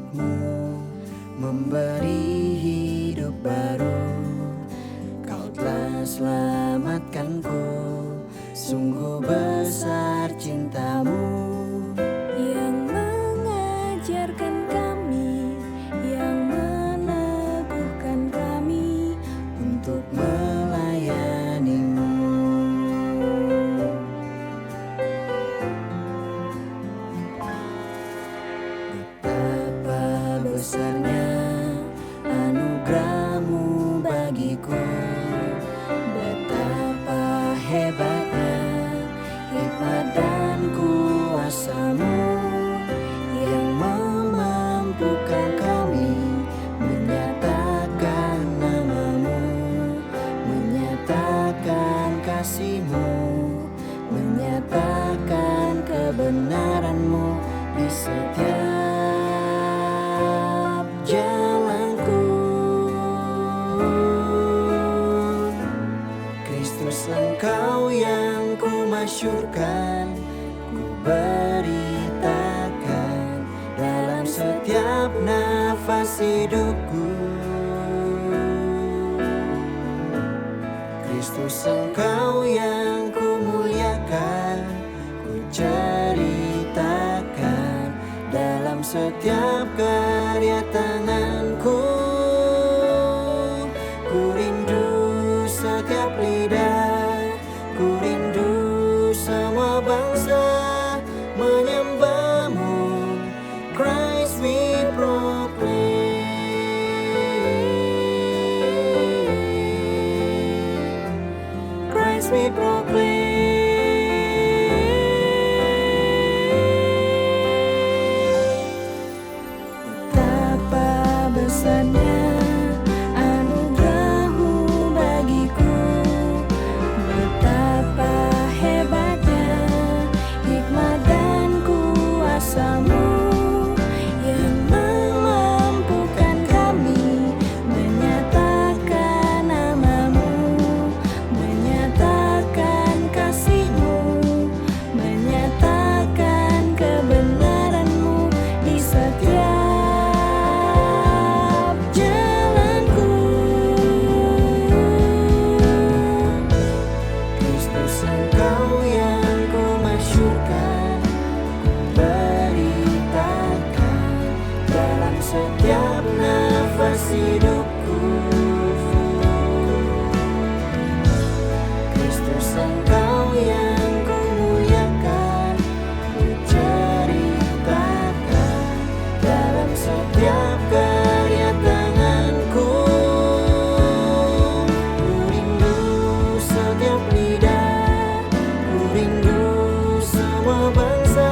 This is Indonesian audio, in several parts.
salibmu memberi hidup baru. Kau telah selamatkanku, sungguh besar cintamu yang mengajarkan kami, yang meneguhkan kami untuk melayanimu. Betapa besarnya anugerahmu bagiku, betapa hebatnya hikmat dan kuasamu yang memampukan kami menyatakan namamu, menyatakan kasihmu, menyatakan kebenaranmu di setiap jalanku. Kristus, Engkau yang ku masyurkan, ku beritakan dalam setiap nafas hidupku. Kristus, Engkau yang ku muliakan, ku ceritakan dalam setiap karya tanganku. Ku rindu setiap lidah, ku rindu semua bangsa menyembahmu. Christ we proclaim, Christ we proclaim. Betapa besarnya anugerahmu bagiku, betapa hebatnya hikmat dan kuasamu yang memampukan kami menyatakan namamu, menyatakan kasihmu, menyatakan kebenaranmu di setiap jalanku. Kristus, Engkau yang ku masyurkan, ku beritakan dalam setiap nafas hidupku. Kristus, Engkau yang ku muliakan, ku ceritakan dalam setiap karya tanganku. Ku rindu setiap lidah, ku rindu semua bangsa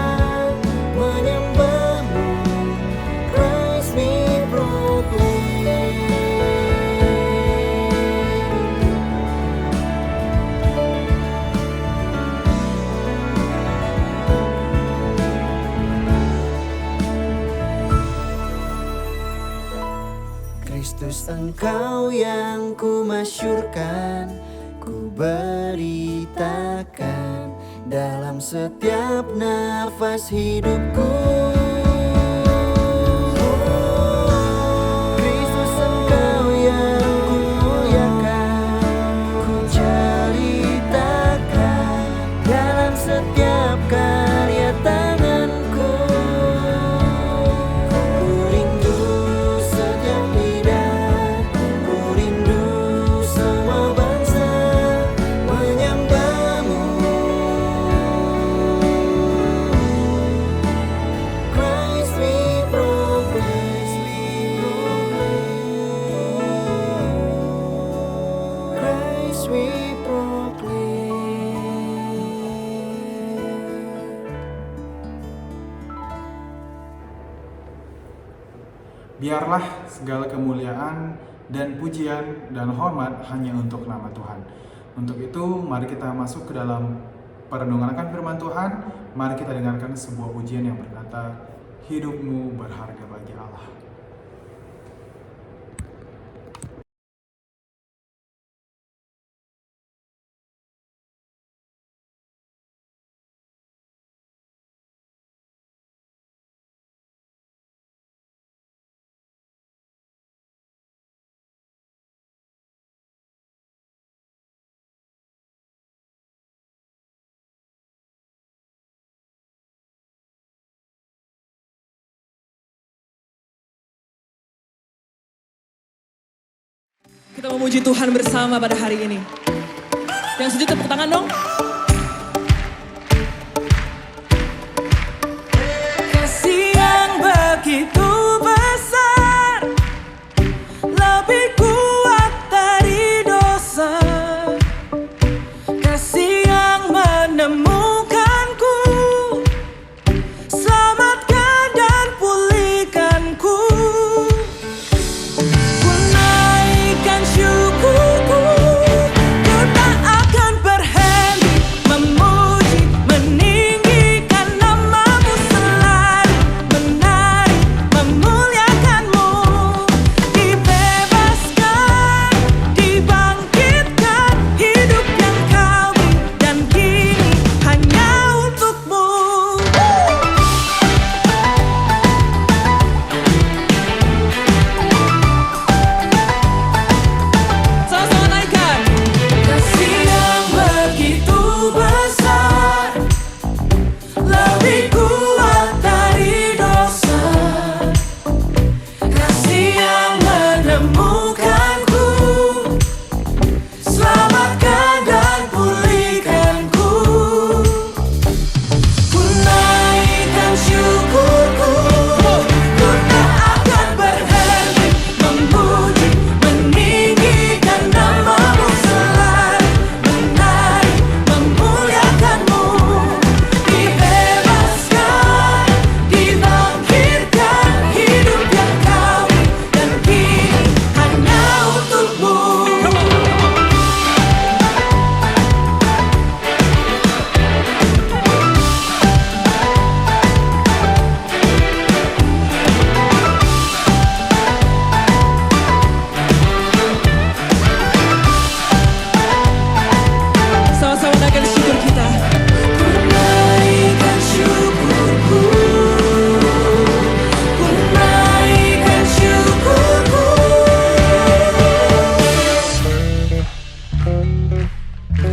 menyembahmu. Christ we proclaim. Kristus, Engkau yang ku masyurkan, ku beritakan dalam setiap nafas hidupku. Kristus, Engkau yang ku muliakan, ku ceritakan dalam setiap karya tanganku. Ku rindu setiap lidah, ku rindu semua bangsa menyembahmu. Christ we proclaim, Christ we proclaim. Biarlah segala kemuliaan dan pujian dan hormat hanya untuk nama Tuhan. Untuk itu, mari kita masuk ke dalam perenungan akan firman Tuhan. Mari kita dengarkan sebuah pujian yang berkata, hidupmu berharga bagi Allah. Kita memuji Tuhan bersama pada hari ini. Yang setuju tepuk tangan dong. Kasih yang begitu besar, lebih kuat dari dosa. Kasih yang menemukanku, selamatkan dan pulihkanku. Ku naikkan syukurku, ku tak akan berhenti memuji, meninggikan namamu selalu, menari, memuliakanmu. Dibebaskan, dibangkitkan, hidup yang kau beri dan kini hanya untukmu. Sama-sama naikkan. Kasih yang begitu besar, lebih kuat dari dosa. Kasih yang menemukanku, selamatkan dan pulihkanku. Ku naikkan syukurku, ku tak akan berhenti memuji, meninggikan namamu selalu, menari, memuliakanmu. Dibebaskan, dibangkitkan, hidup yang kau beri dan kini hanya untukmu. Sama-sama naikkan syukur kita. Ku naikkan syukurku, ku naikkan syukurku.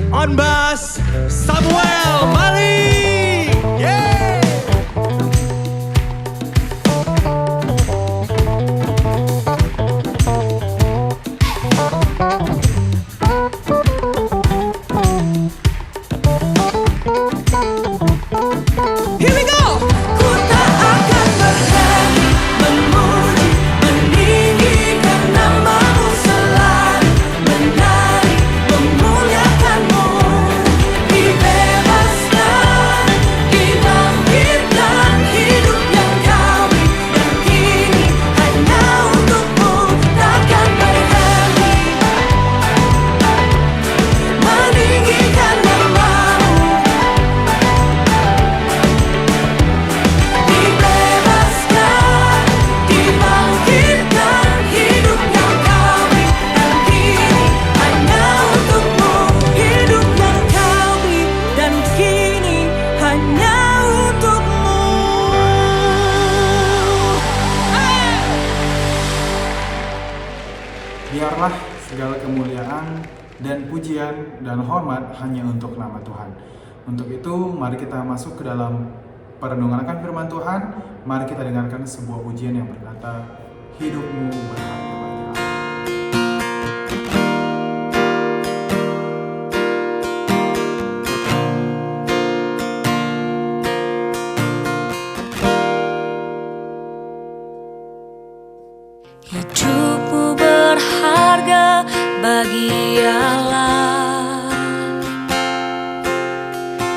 On bass, Samuel Mali. Yeah. Here we go. Ku tak akan berhenti memuji, meninggikan namamu selalu, menari, memuliakanmu. Dibebaskan, dibangkitkan, hidup yang kau beri dan kini hanya untukmu. Takkan berhenti meninggikan namamu. Dibebaskan, dibangkitkan, hidup yang kau beri dan kini hanya untukmu. Hidup yang kau beri dan kini hanya untukmu. Biarlah segala kemuliaan dan pujian dan hormat hanya untuk nama Tuhan. Untuk itu, mari kita masuk ke dalam perenungan akan firman Tuhan. Mari kita dengarkan sebuah pujian yang berkata, hidupmu berharga bagi Allah. Hidupmu berharga bagi Allah.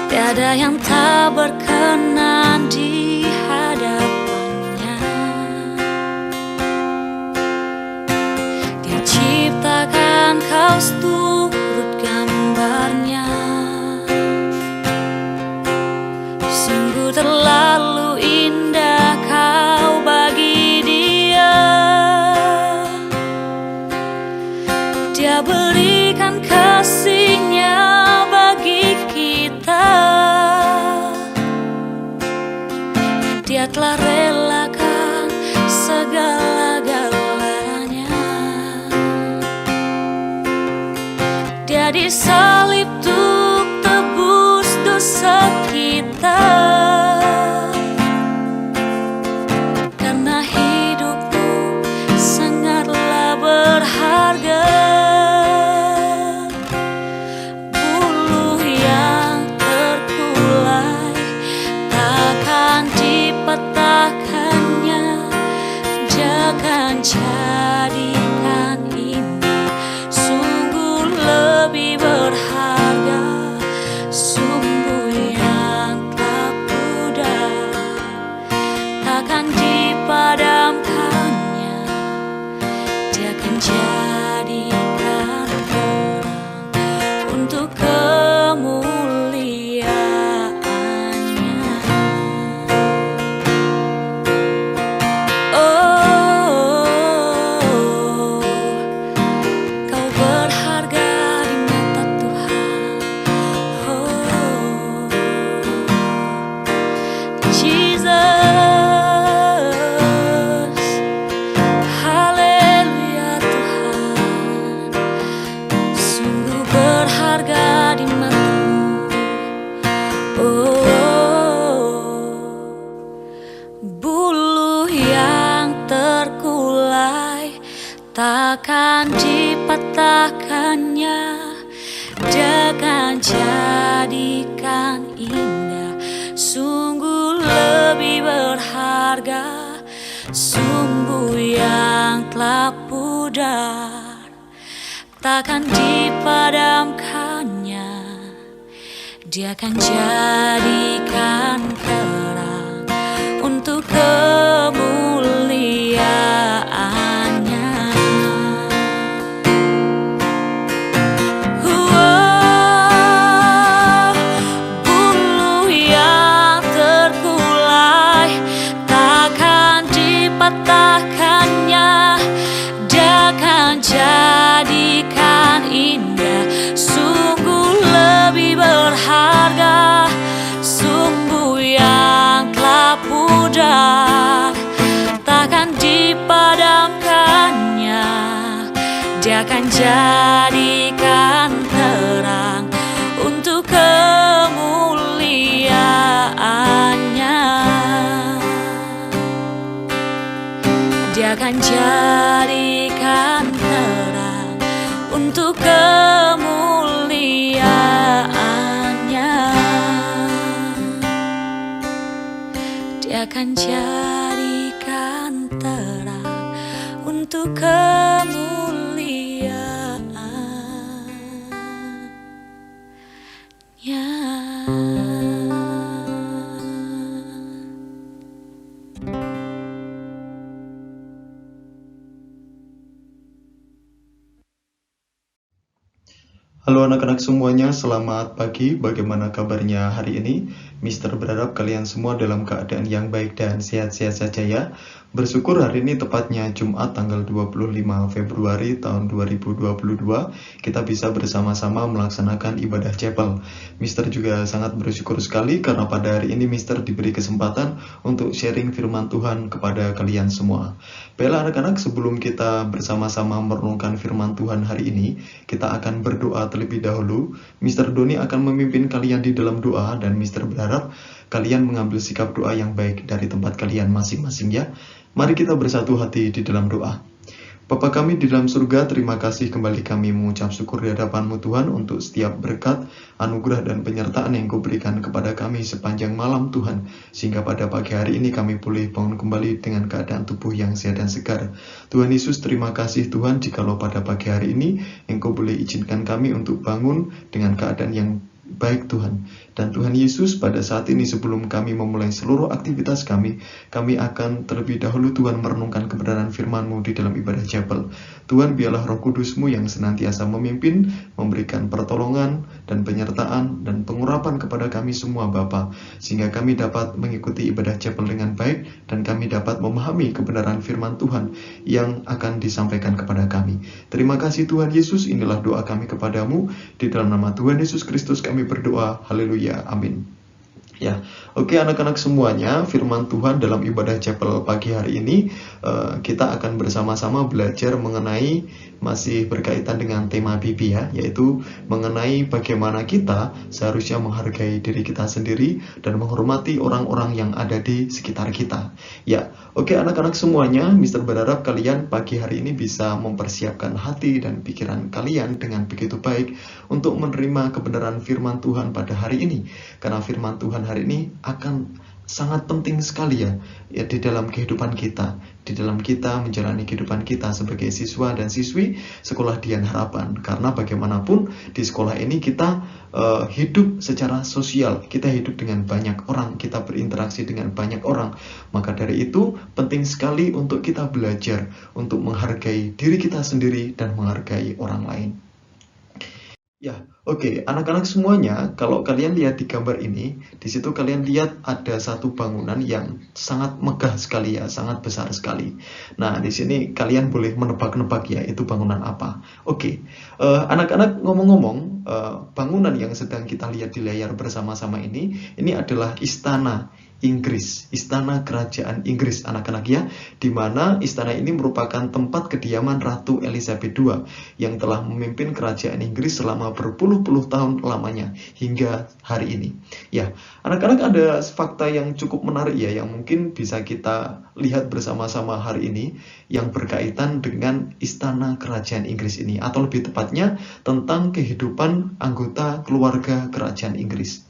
Tiada yang tak berkenan di hadapannya. Dia ciptakan kau seturut gambarnya. Sungguh terlalu indah kau bagi Dia. Dia berikan kasih-Nya bagi kita. Dia telah relakan segala-galanya. akan jadikan indah, sungguh lebih berharga sumbu yang telah pudar, takkan dipadamkannya. Dia akan jadikan terang untuk kemuliaannya. Bulu yang terkulai takkan dipatahkannya. Dia akan jadikan indah, sungguh lebih berharga sumbu yang telah pudar, takkan dipadamkannya. Dia akan jadikan terang untuk kemuliaannya. Dia akan jadikan terang untuk kemuliaannya. Dia akan jadikan terang untuk kemuliaannya. Halo anak-anak semuanya, selamat pagi. Bagaimana kabarnya hari ini? Mister berharap kalian semua dalam keadaan yang baik dan sehat-sehat saja ya. Bersyukur hari ini tepatnya Jumat tanggal 25 Februari tahun 2022 kita bisa bersama-sama melaksanakan ibadah chapel. Mister juga sangat bersyukur sekali karena pada hari ini Mister diberi kesempatan untuk sharing firman Tuhan kepada kalian semua. Baiklah anak-anak, sebelum kita bersama-sama merenungkan firman Tuhan hari ini, kita akan berdoa terlebih dahulu. Mister Doni akan memimpin kalian di dalam doa dan Mister berharap kalian mengambil sikap doa yang baik dari tempat kalian masing-masing ya. Mari kita bersatu hati di dalam doa. Bapa kami di dalam surga, terima kasih kembali kami mengucap syukur di hadapan-Mu Tuhan untuk setiap berkat, anugerah dan penyertaan yang Kau berikan kepada kami sepanjang malam Tuhan, sehingga pada pagi hari ini kami boleh bangun kembali dengan keadaan tubuh yang sehat dan segar. Tuhan Yesus, terima kasih Tuhan jikalau pada pagi hari ini Engkau boleh izinkan kami untuk bangun dengan keadaan yang baik Tuhan. Dan Tuhan Yesus, pada saat ini sebelum kami memulai seluruh aktivitas kami akan terlebih dahulu Tuhan merenungkan kebenaran firman-Mu di dalam ibadah chapel. Tuhan, biarlah Roh Kudus-Mu yang senantiasa memimpin, memberikan pertolongan dan penyertaan dan pengurapan kepada kami semua Bapa, sehingga kami dapat mengikuti ibadah chapel dengan baik dan kami dapat memahami kebenaran firman Tuhan yang akan disampaikan kepada kami. Terima kasih Tuhan Yesus, inilah doa kami kepadamu, di dalam nama Tuhan Yesus Kristus kami berdoa, haleluya, amin. Ya, oke anak-anak semuanya, firman Tuhan dalam ibadah chapel pagi hari ini kita akan bersama-sama belajar mengenai, masih berkaitan dengan tema Bibi ya, yaitu mengenai bagaimana kita seharusnya menghargai diri kita sendiri dan menghormati orang-orang yang ada di sekitar kita. Ya, oke anak-anak semuanya, Mister berharap kalian pagi hari ini bisa mempersiapkan hati dan pikiran kalian dengan begitu baik untuk menerima kebenaran firman Tuhan pada hari ini. Karena firman Tuhan hari ini akan sangat penting sekali ya di dalam kehidupan kita, di dalam kita menjalani kehidupan kita sebagai siswa dan siswi sekolah Dian Harapan. Karena bagaimanapun di sekolah ini kita hidup secara sosial, kita hidup dengan banyak orang, kita berinteraksi dengan banyak orang. Maka dari itu penting sekali untuk kita belajar untuk menghargai diri kita sendiri dan menghargai orang lain. Ya, oke, anak-anak semuanya, kalau kalian lihat di gambar ini, di situ kalian lihat ada satu bangunan yang sangat megah sekali ya, sangat besar sekali. Nah, di sini kalian boleh menebak-nebak ya, itu bangunan apa. Oke, anak-anak ngomong-ngomong, bangunan yang sedang kita lihat di layar bersama-sama ini adalah istana Inggris, istana kerajaan Inggris anak-anak ya, di mana istana ini merupakan tempat kediaman Ratu Elizabeth II yang telah memimpin kerajaan Inggris selama berpuluh-puluh tahun lamanya hingga hari ini. Ya, anak-anak, ada fakta yang cukup menarik ya yang mungkin bisa kita lihat bersama-sama hari ini yang berkaitan dengan istana kerajaan Inggris ini, atau lebih tepatnya tentang kehidupan anggota keluarga kerajaan Inggris.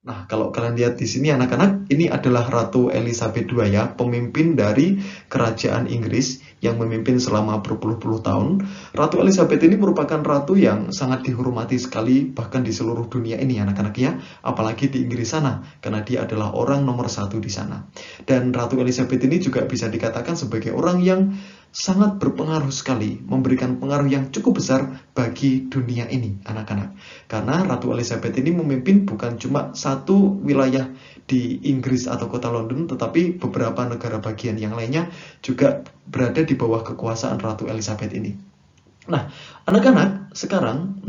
Nah, kalau kalian lihat di sini anak-anak, ini adalah Ratu Elizabeth II ya, pemimpin dari kerajaan Inggris yang memimpin selama berpuluh-puluh tahun. Ratu Elizabeth ini merupakan ratu yang sangat dihormati sekali bahkan di seluruh dunia ini anak-anak ya, apalagi di Inggris sana karena dia adalah orang nomor 1 di sana. Dan Ratu Elizabeth ini juga bisa dikatakan sebagai orang yang sangat berpengaruh sekali, memberikan pengaruh yang cukup besar bagi dunia ini, anak-anak. Karena Ratu Elizabeth ini memimpin bukan cuma satu wilayah di Inggris atau kota London, tetapi beberapa negara bagian yang lainnya juga berada di bawah kekuasaan Ratu Elizabeth ini. Nah, anak-anak, sekarang,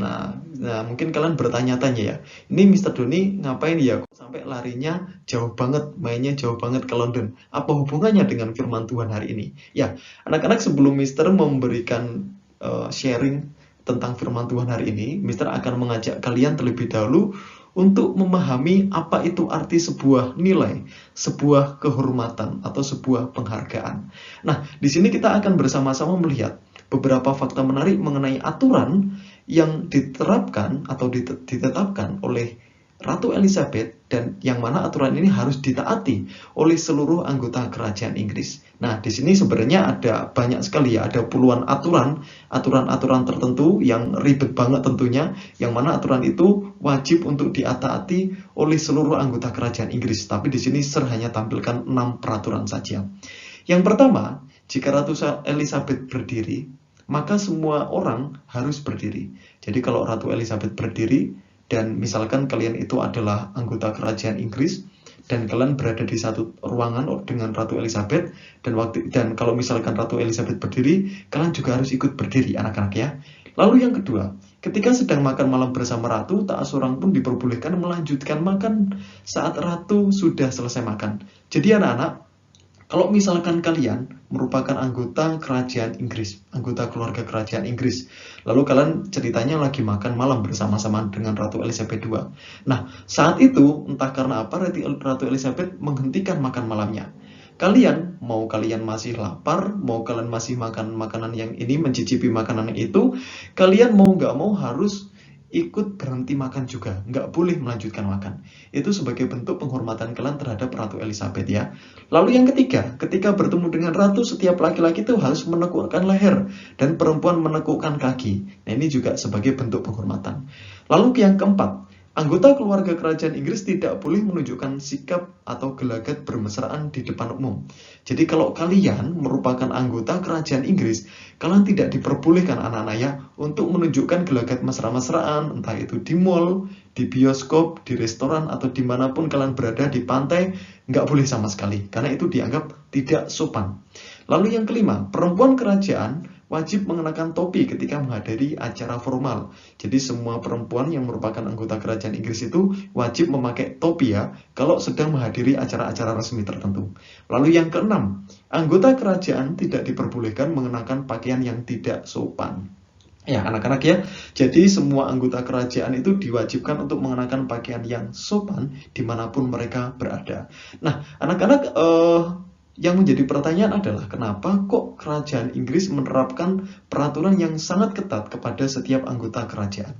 mungkin kalian bertanya-tanya ya, ini Mr. Doni ngapain ya kok sampai larinya jauh banget, mainnya jauh banget ke London? Apa hubungannya dengan firman Tuhan hari ini? Ya, anak-anak, sebelum Mr. memberikan sharing tentang firman Tuhan hari ini, Mr. akan mengajak kalian terlebih dahulu untuk memahami apa itu arti sebuah nilai, sebuah kehormatan, atau sebuah penghargaan. Nah, di sini kita akan bersama-sama melihat beberapa fakta menarik mengenai aturan yang diterapkan atau ditetapkan oleh Ratu Elizabeth, dan yang mana aturan ini harus ditaati oleh seluruh anggota kerajaan Inggris. Nah, di sini sebenarnya ada banyak sekali ya, ada puluhan aturan tertentu yang ribet banget tentunya, yang mana aturan itu wajib untuk ditaati oleh seluruh anggota kerajaan Inggris. Tapi di sini Sir hanya tampilkan 6 peraturan saja. Yang pertama, jika Ratu Elizabeth berdiri, maka semua orang harus berdiri. Jadi kalau Ratu Elizabeth berdiri, dan misalkan kalian itu adalah anggota kerajaan Inggris, dan kalian berada di satu ruangan dengan Ratu Elizabeth, dan kalau misalkan Ratu Elizabeth berdiri, kalian juga harus ikut berdiri, anak-anak ya. Lalu yang kedua, ketika sedang makan malam bersama Ratu, tak seorang pun diperbolehkan melanjutkan makan saat Ratu sudah selesai makan. Jadi anak-anak, kalau misalkan kalian merupakan anggota kerajaan Inggris, anggota keluarga kerajaan Inggris, lalu kalian ceritanya lagi makan malam bersama-sama dengan Ratu Elizabeth II. Nah, saat itu, entah karena apa, Ratu Elizabeth menghentikan makan malamnya. Kalian masih lapar, mau kalian masih makan makanan yang ini, mencicipi makanan itu, kalian mau nggak mau harus ikut berhenti makan juga, nggak boleh melanjutkan makan. Itu sebagai bentuk penghormatan kalian terhadap Ratu Elizabeth ya. Lalu yang ketiga, ketika bertemu dengan Ratu, setiap laki-laki itu harus menekukkan leher dan perempuan menekukkan kaki. Nah, ini juga sebagai bentuk penghormatan. Lalu yang keempat, anggota keluarga kerajaan Inggris tidak boleh menunjukkan sikap atau gelagat bermesraan di depan umum. Jadi kalau kalian merupakan anggota kerajaan Inggris, kalian tidak diperbolehkan anak-anak ya untuk menunjukkan gelagat mesra-mesraan, entah itu di mall, di bioskop, di restoran, atau dimanapun kalian berada, di pantai, nggak boleh sama sekali, karena itu dianggap tidak sopan. Lalu yang kelima, perempuan kerajaan wajib mengenakan topi ketika menghadiri acara formal. Jadi semua perempuan yang merupakan anggota kerajaan Inggris itu wajib memakai topi ya, kalau sedang menghadiri acara-acara resmi tertentu. Lalu yang keenam, anggota kerajaan tidak diperbolehkan mengenakan pakaian yang tidak sopan. Ya anak-anak ya, jadi semua anggota kerajaan itu diwajibkan untuk mengenakan pakaian yang sopan dimanapun mereka berada. Nah anak-anak, yang menjadi pertanyaan adalah kenapa kok kerajaan Inggris menerapkan peraturan yang sangat ketat kepada setiap anggota kerajaan?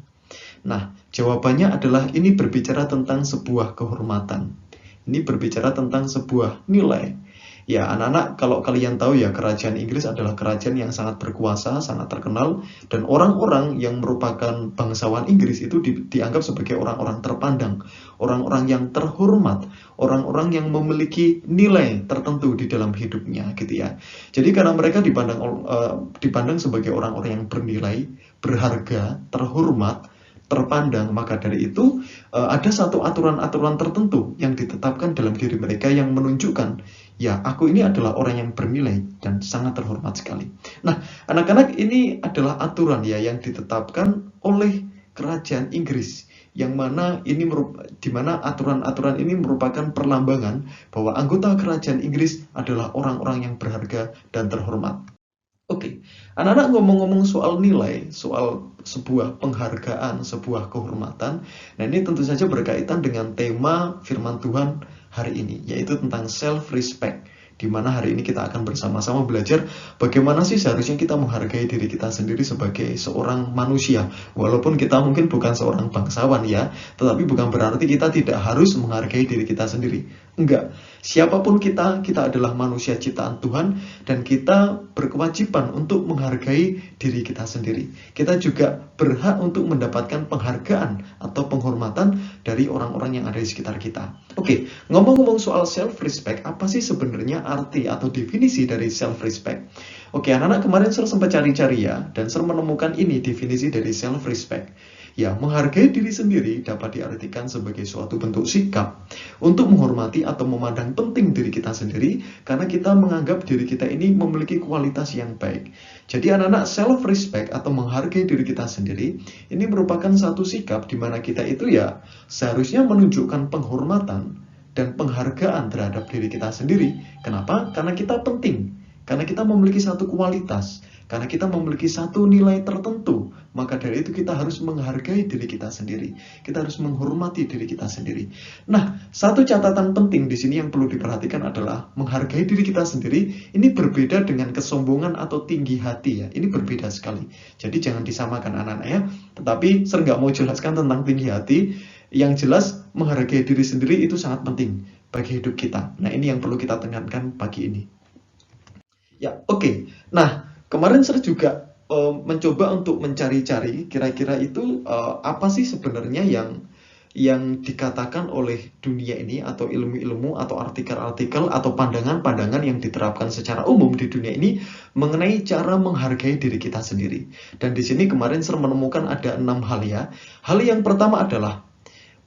Nah, jawabannya adalah ini berbicara tentang sebuah kehormatan. Ini berbicara tentang sebuah nilai. Ya, anak-anak, kalau kalian tahu ya, kerajaan Inggris adalah kerajaan yang sangat berkuasa, sangat terkenal, dan orang-orang yang merupakan bangsawan Inggris itu dianggap sebagai orang-orang terpandang, orang-orang yang terhormat, orang-orang yang memiliki nilai tertentu di dalam hidupnya, gitu ya. Jadi karena mereka dipandang sebagai orang-orang yang bernilai, berharga, terhormat, terpandang, maka dari itu ada satu aturan-aturan tertentu yang ditetapkan dalam diri mereka yang menunjukkan, ya aku ini adalah orang yang bernilai dan sangat terhormat sekali. Nah anak-anak, ini adalah aturan ya yang ditetapkan oleh kerajaan Inggris, yang mana ini di mana aturan-aturan ini merupakan perlambangan bahwa anggota kerajaan Inggris adalah orang-orang yang berharga dan terhormat. Oke, anak-anak ngomong-ngomong soal nilai, soal sebuah penghargaan, sebuah kehormatan. Nah, ini tentu saja berkaitan dengan tema firman Tuhan hari ini, yaitu tentang self-respect. Di mana hari ini kita akan bersama-sama belajar bagaimana sih seharusnya kita menghargai diri kita sendiri sebagai seorang manusia. Walaupun kita mungkin bukan seorang bangsawan ya, tetapi bukan berarti kita tidak harus menghargai diri kita sendiri. Enggak, siapapun kita adalah manusia ciptaan Tuhan dan kita berkewajiban untuk menghargai diri kita sendiri. Kita juga berhak untuk mendapatkan penghargaan atau penghormatan dari orang-orang yang ada di sekitar kita. Oke, ngomong-ngomong soal self-respect, apa sih sebenarnya arti atau definisi dari self-respect? Oke, anak-anak kemarin saya sempat cari-cari ya, dan saya menemukan ini definisi dari self-respect. Ya, menghargai diri sendiri dapat diartikan sebagai suatu bentuk sikap untuk menghormati atau memandang penting diri kita sendiri karena kita menganggap diri kita ini memiliki kualitas yang baik. Jadi anak-anak, self-respect atau menghargai diri kita sendiri ini merupakan satu sikap di mana kita itu ya seharusnya menunjukkan penghormatan dan penghargaan terhadap diri kita sendiri. Kenapa? Karena kita penting. Karena kita memiliki satu kualitas, karena kita memiliki satu nilai tertentu, maka dari itu kita harus menghargai diri kita sendiri. Kita harus menghormati diri kita sendiri. Nah, satu catatan penting di sini yang perlu diperhatikan adalah menghargai diri kita sendiri ini berbeda dengan kesombongan atau tinggi hati ya. Ini berbeda sekali. Jadi jangan disamakan anak-anak ya. Tetapi saya nggak mau jelaskan tentang tinggi hati. Yang jelas menghargai diri sendiri itu sangat penting bagi hidup kita. Nah, ini yang perlu kita tekankan pagi ini. Ya, oke. Nah, kemarin saya juga mencoba untuk mencari-cari kira-kira itu apa sih sebenarnya yang dikatakan oleh dunia ini atau ilmu-ilmu atau artikel-artikel atau pandangan-pandangan yang diterapkan secara umum di dunia ini mengenai cara menghargai diri kita sendiri. Dan di sini kemarin saya menemukan ada 6 hal ya. Hal yang pertama adalah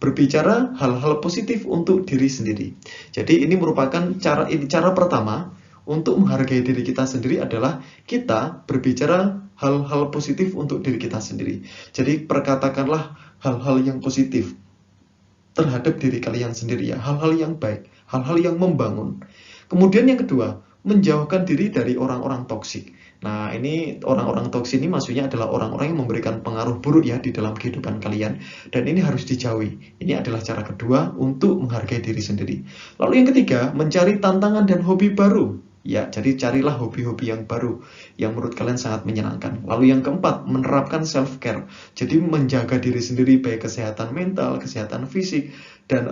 berbicara hal-hal positif untuk diri sendiri. Jadi ini merupakan cara pertama untuk menghargai diri kita sendiri adalah kita berbicara hal-hal positif untuk diri kita sendiri. Jadi perkatakanlah hal-hal yang positif terhadap diri kalian sendiri ya, hal-hal yang baik, hal-hal yang membangun. Kemudian yang kedua, menjauhkan diri dari orang-orang toksik. Nah, ini orang-orang toksik ini maksudnya adalah orang-orang yang memberikan pengaruh buruk ya di dalam kehidupan kalian, dan ini harus dijauhi. Ini adalah cara kedua untuk menghargai diri sendiri. Lalu yang ketiga, mencari tantangan dan hobi baru. Ya, jadi carilah hobi-hobi yang baru yang menurut kalian sangat menyenangkan. Lalu yang keempat, menerapkan self-care. Jadi menjaga diri sendiri baik kesehatan mental, kesehatan fisik, dan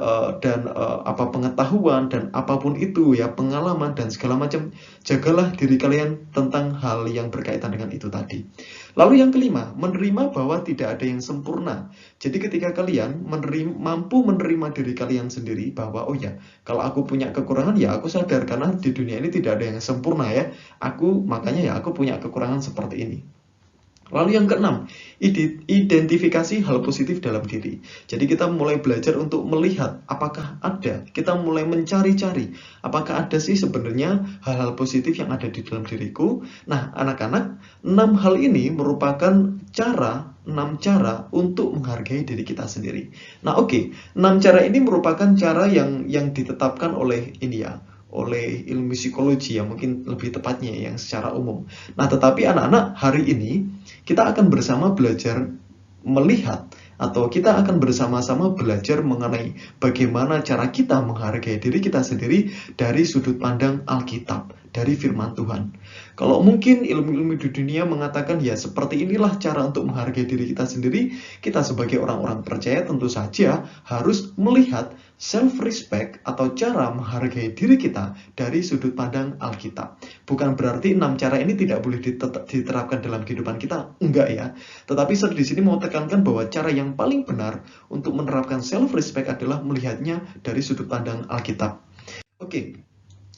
pengetahuan dan apapun itu ya, pengalaman dan segala macam. Jagalah diri kalian tentang hal yang berkaitan dengan itu tadi. Lalu yang kelima, menerima bahwa tidak ada yang sempurna. Jadi ketika kalian mampu menerima diri kalian sendiri bahwa oh ya, kalau aku punya kekurangan ya aku sadar karena di dunia ini tidak ada yang sempurna ya. Makanya ya aku punya kekurangan seperti ini. Lalu yang keenam, identifikasi hal positif dalam diri. Jadi kita mulai belajar untuk melihat apakah ada, kita mulai mencari-cari apakah ada sih sebenarnya hal-hal positif yang ada di dalam diriku. Nah, anak-anak, 6 hal ini merupakan 6 cara untuk menghargai diri kita sendiri. Nah, oke, 6 cara ini merupakan cara yang ditetapkan oleh oleh ilmu psikologi ya, mungkin lebih tepatnya yang secara umum. Nah, tetapi anak-anak, hari ini kita akan bersama belajar melihat atau kita akan bersama-sama belajar mengenai bagaimana cara kita menghargai diri kita sendiri dari sudut pandang Alkitab, dari firman Tuhan. Kalau mungkin ilmu-ilmu di dunia mengatakan ya seperti inilah cara untuk menghargai diri kita sendiri, kita sebagai orang-orang percaya tentu saja harus melihat self-respect atau cara menghargai diri kita dari sudut pandang Alkitab. Bukan berarti 6 cara ini tidak boleh diterapkan dalam kehidupan kita, enggak ya. Tetapi saya di sini mau tekankan bahwa cara yang paling benar untuk menerapkan self-respect adalah melihatnya dari sudut pandang Alkitab. Oke.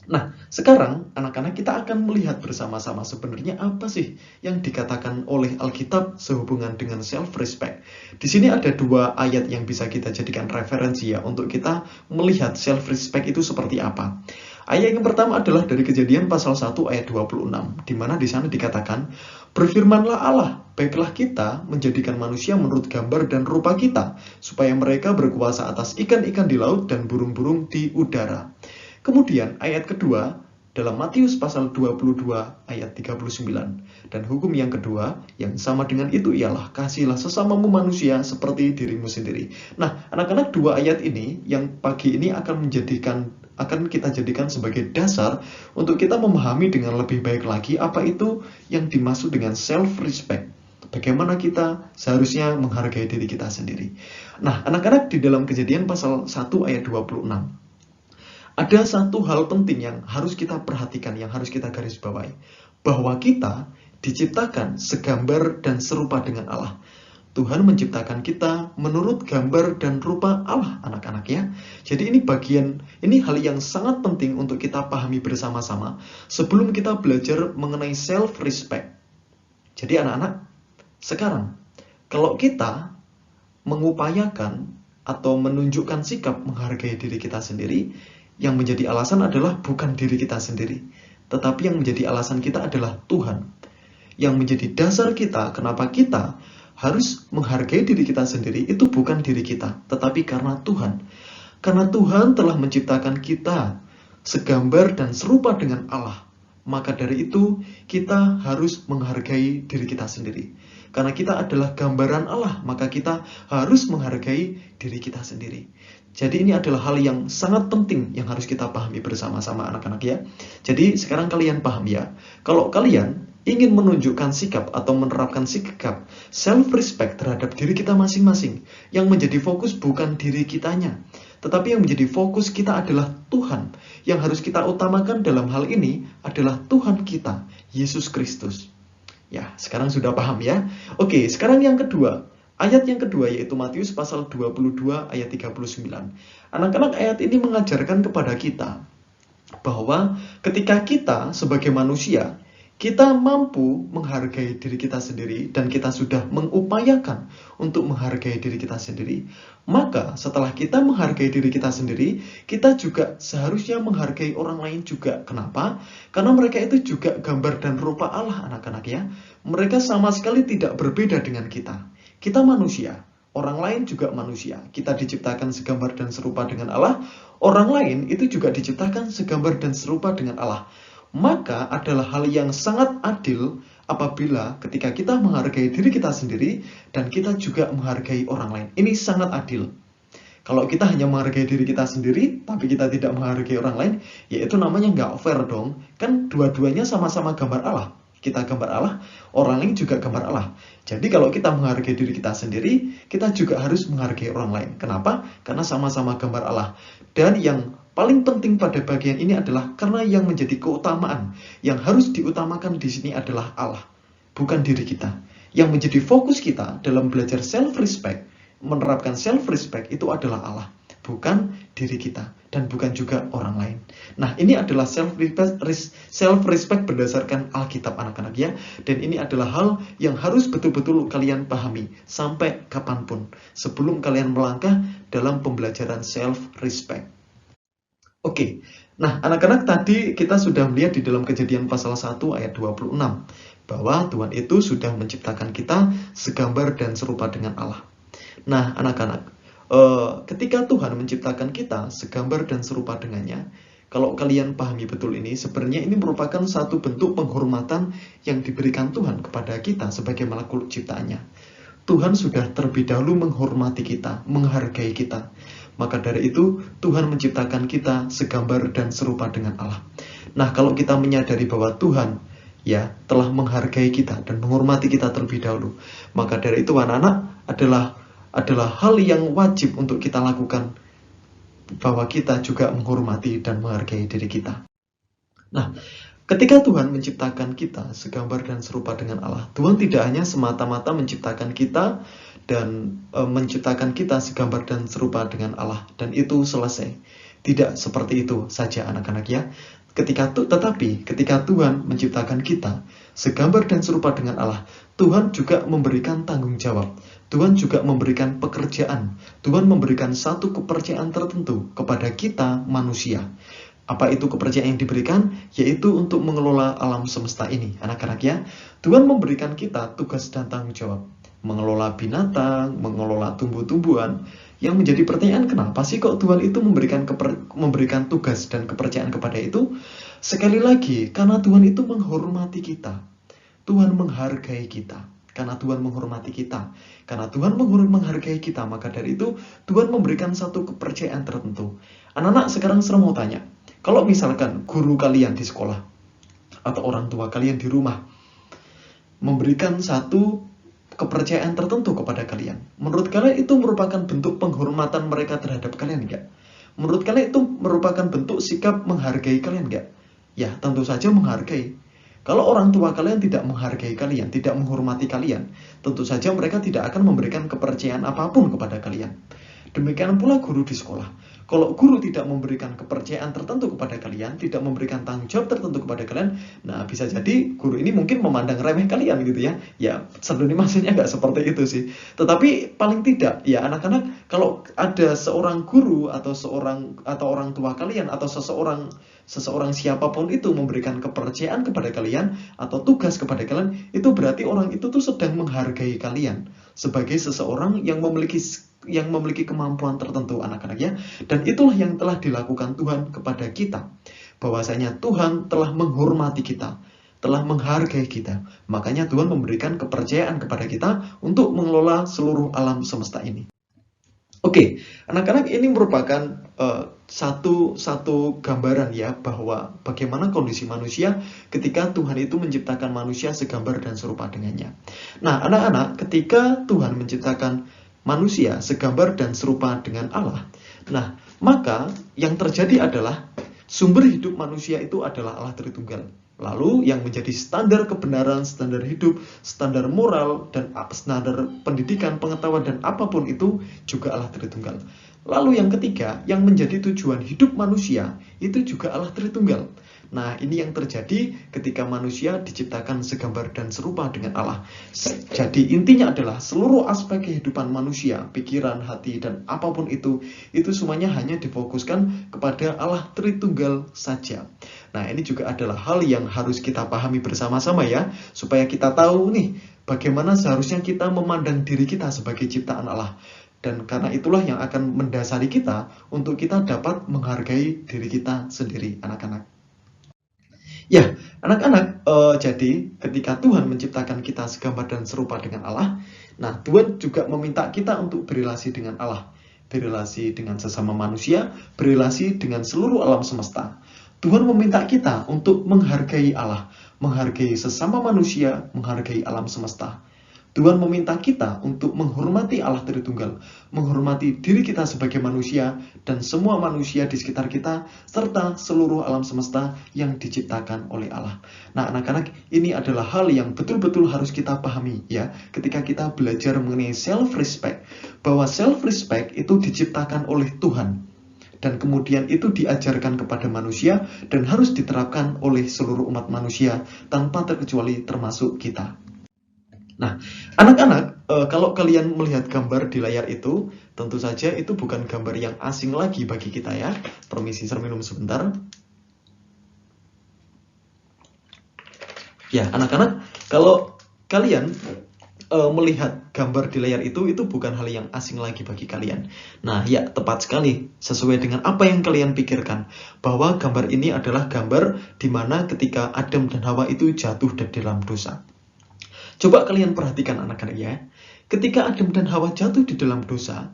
Nah, sekarang anak-anak kita akan melihat bersama-sama sebenarnya apa sih yang dikatakan oleh Alkitab sehubungan dengan self-respect. Di sini ada 2 ayat yang bisa kita jadikan referensi ya untuk kita melihat self-respect itu seperti apa. Ayat yang pertama adalah dari Kejadian pasal 1 ayat 26, di mana di sana dikatakan, "Berfirmanlah Allah, baiklah kita menjadikan manusia menurut gambar dan rupa kita, supaya mereka berkuasa atas ikan-ikan di laut dan burung-burung di udara." Kemudian ayat kedua dalam Matius pasal 22 ayat 39. Dan hukum yang kedua yang sama dengan itu ialah kasihilah sesamamu manusia seperti dirimu sendiri. Nah, anak-anak, dua ayat ini yang pagi ini akan kita jadikan sebagai dasar untuk kita memahami dengan lebih baik lagi apa itu yang dimaksud dengan self-respect. Bagaimana kita seharusnya menghargai diri kita sendiri. Nah, anak-anak, di dalam Kejadian pasal 1 ayat 26, ada satu hal penting yang harus kita perhatikan, yang harus kita garis bawahi. Bahwa kita diciptakan segambar dan serupa dengan Allah. Tuhan menciptakan kita menurut gambar dan rupa Allah, anak-anak ya. Jadi ini hal yang sangat penting untuk kita pahami bersama-sama sebelum kita belajar mengenai self-respect. Jadi anak-anak, sekarang, kalau kita mengupayakan atau menunjukkan sikap menghargai diri kita sendiri, yang menjadi alasan adalah bukan diri kita sendiri, tetapi yang menjadi alasan kita adalah Tuhan. Yang menjadi dasar kita, kenapa kita harus menghargai diri kita sendiri, itu bukan diri kita, tetapi karena Tuhan. Karena Tuhan telah menciptakan kita segambar dan serupa dengan Allah. Maka dari itu, kita harus menghargai diri kita sendiri. Karena kita adalah gambaran Allah, maka kita harus menghargai diri kita sendiri. Jadi ini adalah hal yang sangat penting yang harus kita pahami bersama-sama anak-anak ya. Jadi sekarang kalian paham ya, kalau kalian ingin menunjukkan sikap atau menerapkan sikap self-respect terhadap diri kita masing-masing, yang menjadi fokus bukan diri kitanya, tetapi yang menjadi fokus kita adalah Tuhan. Yang harus kita utamakan dalam hal ini adalah Tuhan kita, Yesus Kristus. Ya, sekarang sudah paham ya. Oke, sekarang yang kedua. Ayat yang kedua yaitu Matius pasal 22 ayat 39. Anak-anak, ayat ini mengajarkan kepada kita bahwa ketika kita sebagai manusia, kita mampu menghargai diri kita sendiri dan kita sudah mengupayakan untuk menghargai diri kita sendiri, maka setelah kita menghargai diri kita sendiri, kita juga seharusnya menghargai orang lain juga. Kenapa? Karena mereka itu juga gambar dan rupa Allah, anak-anak ya. Mereka sama sekali tidak berbeda dengan kita. Kita manusia, orang lain juga manusia. Kita diciptakan segambar dan serupa dengan Allah. Orang lain itu juga diciptakan segambar dan serupa dengan Allah. Maka adalah hal yang sangat adil apabila ketika kita menghargai diri kita sendiri dan kita juga menghargai orang lain. Ini sangat adil. Kalau kita hanya menghargai diri kita sendiri tapi kita tidak menghargai orang lain, ya itu namanya nggak fair dong. Kan dua-duanya sama-sama gambar Allah. Kita gambar Allah, orang lain juga gambar Allah. Jadi kalau kita menghargai diri kita sendiri, kita juga harus menghargai orang lain. Kenapa? Karena sama-sama gambar Allah. Dan yang paling penting pada bagian ini adalah karena yang menjadi keutamaan, yang harus diutamakan di sini adalah Allah, bukan diri kita. Yang menjadi fokus kita dalam belajar self-respect, menerapkan self-respect itu adalah Allah, bukan diri kita, dan bukan juga orang lain. Nah, ini adalah self-respect berdasarkan Alkitab, anak-anak ya. Dan ini adalah hal yang harus betul-betul kalian pahami sampai kapanpun sebelum kalian melangkah dalam pembelajaran self-respect. Oke, nah anak-anak, tadi kita sudah melihat di dalam Kejadian pasal 1 ayat 26 bahwa Tuhan itu sudah menciptakan kita segambar dan serupa dengan Allah. Nah anak-anak, ketika Tuhan menciptakan kita segambar dan serupa dengannya, kalau kalian pahami betul ini, sebenarnya ini merupakan satu bentuk penghormatan yang diberikan Tuhan kepada kita sebagai makhluk ciptaannya. Tuhan sudah terlebih dahulu menghormati kita, menghargai kita. Maka dari itu, Tuhan menciptakan kita segambar dan serupa dengan Allah. Nah, kalau kita menyadari bahwa Tuhan ya telah menghargai kita dan menghormati kita terlebih dahulu, maka dari itu anak-anak adalah hal yang wajib untuk kita lakukan, bahwa kita juga menghormati dan menghargai diri kita. Nah, ketika Tuhan menciptakan kita segambar dan serupa dengan Allah, Tuhan tidak hanya semata-mata menciptakan kita dan menciptakan kita segambar dan serupa dengan Allah, dan itu selesai. Tidak seperti itu saja anak-anak ya. Tetapi ketika Tuhan menciptakan kita segambar dan serupa dengan Allah, Tuhan juga memberikan tanggung jawab. Tuhan juga memberikan pekerjaan. Tuhan memberikan satu kepercayaan tertentu kepada kita manusia. Apa itu kepercayaan yang diberikan? Yaitu untuk mengelola alam semesta ini, anak-anak ya. Tuhan memberikan kita tugas dan tanggung jawab. Mengelola binatang, mengelola tumbuh-tumbuhan. Yang menjadi pertanyaan, kenapa sih kok Tuhan itu memberikan tugas dan kepercayaan kepada itu? Sekali lagi, karena Tuhan itu menghormati kita. Tuhan menghargai kita. Karena Tuhan menghormati kita. Karena Tuhan menghargai kita, maka dari itu Tuhan memberikan satu kepercayaan tertentu. Anak-anak sekarang saya mau tanya, kalau misalkan guru kalian di sekolah atau orang tua kalian di rumah memberikan satu kepercayaan tertentu kepada kalian, menurut kalian itu merupakan bentuk penghormatan mereka terhadap kalian enggak? Menurut kalian itu merupakan bentuk sikap menghargai kalian enggak? Ya, tentu saja menghargai. Kalau orang tua kalian tidak menghargai kalian, tidak menghormati kalian, tentu saja mereka tidak akan memberikan kepercayaan apapun kepada kalian. Demikian pula guru di sekolah. Kalau guru tidak memberikan kepercayaan tertentu kepada kalian, tidak memberikan tanggung jawab tertentu kepada kalian, nah bisa jadi guru ini mungkin memandang remeh kalian gitu ya. Ya, sebenarnya maksudnya nggak seperti itu sih. Tetapi paling tidak, ya anak-anak, kalau ada seorang guru atau orang tua kalian atau seseorang siapapun itu memberikan kepercayaan kepada kalian atau tugas kepada kalian, itu berarti orang itu tuh sedang menghargai kalian sebagai seseorang yang memiliki kemampuan tertentu, anak-anak ya. Dan itulah yang telah dilakukan Tuhan kepada kita. Bahwasanya Tuhan telah menghormati kita, telah menghargai kita. Makanya Tuhan memberikan kepercayaan kepada kita untuk mengelola seluruh alam semesta ini. Oke, anak-anak, ini merupakan satu gambaran ya, bahwa bagaimana kondisi manusia ketika Tuhan itu menciptakan manusia segambar dan serupa dengannya. Nah, anak-anak, ketika Tuhan menciptakan manusia segambar dan serupa dengan Allah, nah, maka yang terjadi adalah sumber hidup manusia itu adalah Allah Tritunggal. Lalu yang menjadi standar kebenaran, standar hidup, standar moral, dan standar pendidikan, pengetahuan, dan apapun itu juga Allah Tritunggal. Lalu yang ketiga, yang menjadi tujuan hidup manusia, itu juga Allah Tritunggal. Nah, ini yang terjadi ketika manusia diciptakan segambar dan serupa dengan Allah. Jadi intinya adalah seluruh aspek kehidupan manusia, pikiran, hati, dan apapun itu semuanya hanya difokuskan kepada Allah Tritunggal saja. Nah, ini juga adalah hal yang harus kita pahami bersama-sama ya, supaya kita tahu nih, bagaimana seharusnya kita memandang diri kita sebagai ciptaan Allah. Dan karena itulah yang akan mendasari kita untuk kita dapat menghargai diri kita sendiri, anak-anak. Ya, anak-anak, jadi ketika Tuhan menciptakan kita segambar dan serupa dengan Allah, nah Tuhan juga meminta kita untuk berelasi dengan Allah, berelasi dengan sesama manusia, berelasi dengan seluruh alam semesta. Tuhan meminta kita untuk menghargai Allah, menghargai sesama manusia, menghargai alam semesta. Tuhan meminta kita untuk menghormati Allah Tritunggal, menghormati diri kita sebagai manusia dan semua manusia di sekitar kita, serta seluruh alam semesta yang diciptakan oleh Allah. Nah, anak-anak, ini adalah hal yang betul-betul harus kita pahami ya, ketika kita belajar mengenai self-respect, bahwa self-respect itu diciptakan oleh Tuhan. Dan kemudian itu diajarkan kepada manusia dan harus diterapkan oleh seluruh umat manusia tanpa terkecuali termasuk kita. Nah, anak-anak, kalau kalian melihat gambar di layar itu, tentu saja itu bukan gambar yang asing lagi bagi kita ya. Permisi, saya minum sebentar. Ya, anak-anak, kalau kalian melihat gambar di layar itu bukan hal yang asing lagi bagi kalian. Nah, ya, tepat sekali, sesuai dengan apa yang kalian pikirkan, bahwa gambar ini adalah gambar di mana ketika Adam dan Hawa itu jatuh dalam dosa. Coba kalian perhatikan anak-anak ya, ketika Adam dan Hawa jatuh di dalam dosa,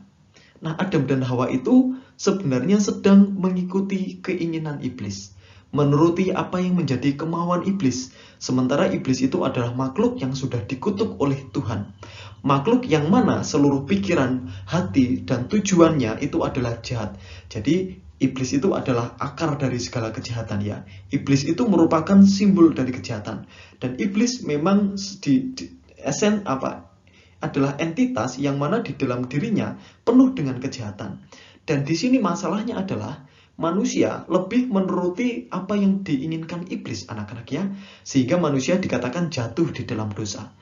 nah Adam dan Hawa itu sebenarnya sedang mengikuti keinginan iblis, menuruti apa yang menjadi kemauan iblis. Sementara iblis itu adalah makhluk yang sudah dikutuk oleh Tuhan. Makhluk yang mana seluruh pikiran, hati, dan tujuannya itu adalah jahat. Jadi iblis itu adalah akar dari segala kejahatan ya. Iblis itu merupakan simbol dari kejahatan. Dan iblis memang adalah entitas yang mana di dalam dirinya penuh dengan kejahatan. Dan di sini masalahnya adalah manusia lebih menuruti apa yang diinginkan iblis, anak-anak ya. Sehingga manusia dikatakan jatuh di dalam dosa.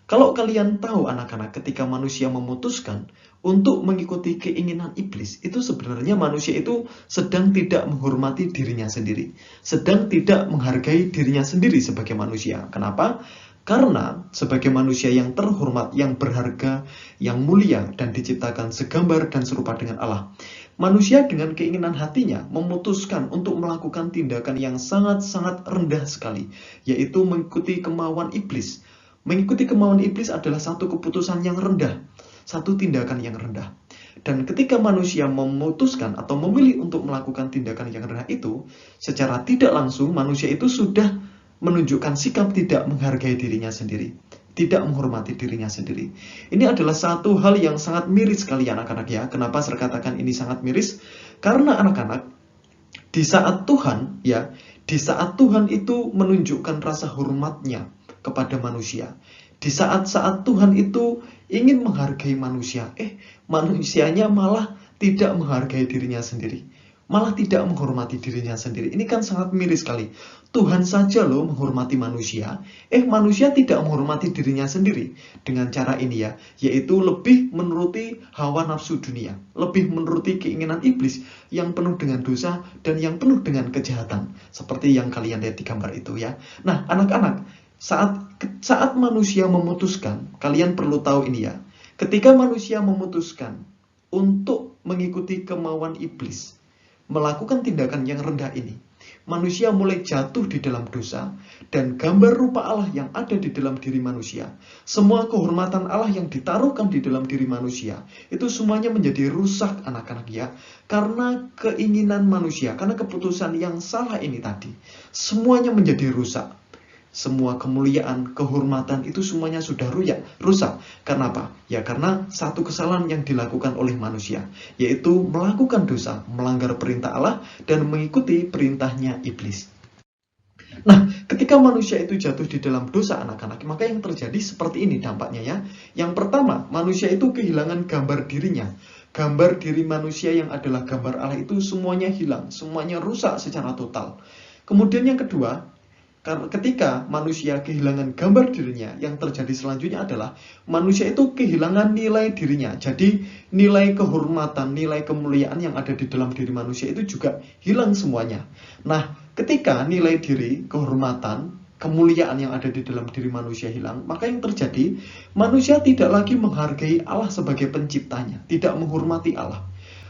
Kalau kalian tahu anak-anak, ketika manusia memutuskan untuk mengikuti keinginan iblis, itu sebenarnya manusia itu sedang tidak menghormati dirinya sendiri, sedang tidak menghargai dirinya sendiri sebagai manusia. Kenapa? Karena sebagai manusia yang terhormat, yang berharga, yang mulia, dan diciptakan segambar dan serupa dengan Allah, manusia dengan keinginan hatinya memutuskan untuk melakukan tindakan yang sangat-sangat rendah sekali, yaitu mengikuti kemauan iblis. Mengikuti kemauan iblis adalah satu keputusan yang rendah, satu tindakan yang rendah. Dan ketika manusia memutuskan atau memilih untuk melakukan tindakan yang rendah itu, secara tidak langsung manusia itu sudah menunjukkan sikap tidak menghargai dirinya sendiri, tidak menghormati dirinya sendiri. Ini adalah satu hal yang sangat miris sekali anak-anak ya. Kenapa saya katakan ini sangat miris? Karena anak-anak, di saat Tuhan ya, di saat Tuhan itu menunjukkan rasa hormatnya kepada manusia, di saat-saat Tuhan itu ingin menghargai manusia, manusianya malah tidak menghargai dirinya sendiri, malah tidak menghormati dirinya sendiri. Ini kan sangat miris sekali. Tuhan saja loh menghormati manusia, manusia tidak menghormati dirinya sendiri. Dengan cara ini ya, yaitu lebih menuruti hawa nafsu dunia, lebih menuruti keinginan iblis yang penuh dengan dosa dan yang penuh dengan kejahatan, seperti yang kalian lihat di gambar itu ya. Nah anak-anak, saat manusia memutuskan, kalian perlu tahu ini ya, ketika manusia memutuskan untuk mengikuti kemauan iblis, melakukan tindakan yang rendah ini, manusia mulai jatuh di dalam dosa, dan gambar rupa Allah yang ada di dalam diri manusia, semua kehormatan Allah yang ditaruhkan di dalam diri manusia, itu semuanya menjadi rusak anak-anak ya, karena keinginan manusia, karena keputusan yang salah ini tadi, semuanya menjadi rusak. Semua kemuliaan, kehormatan itu semuanya sudah rusak. Kenapa? Ya karena satu kesalahan yang dilakukan oleh manusia, yaitu melakukan dosa, melanggar perintah Allah, dan mengikuti perintahnya iblis. Nah, ketika manusia itu jatuh di dalam dosa anak-anak, maka yang terjadi seperti ini dampaknya ya. Yang pertama, manusia itu kehilangan gambar dirinya. Gambar diri manusia yang adalah gambar Allah itu semuanya hilang, semuanya rusak secara total. Kemudian yang kedua, ketika manusia kehilangan gambar dirinya, yang terjadi selanjutnya adalah manusia itu kehilangan nilai dirinya. Jadi nilai kehormatan, nilai kemuliaan yang ada di dalam diri manusia itu juga hilang semuanya. Nah, ketika nilai diri, kehormatan, kemuliaan yang ada di dalam diri manusia hilang, maka yang terjadi, manusia tidak lagi menghargai Allah sebagai penciptanya, tidak menghormati Allah.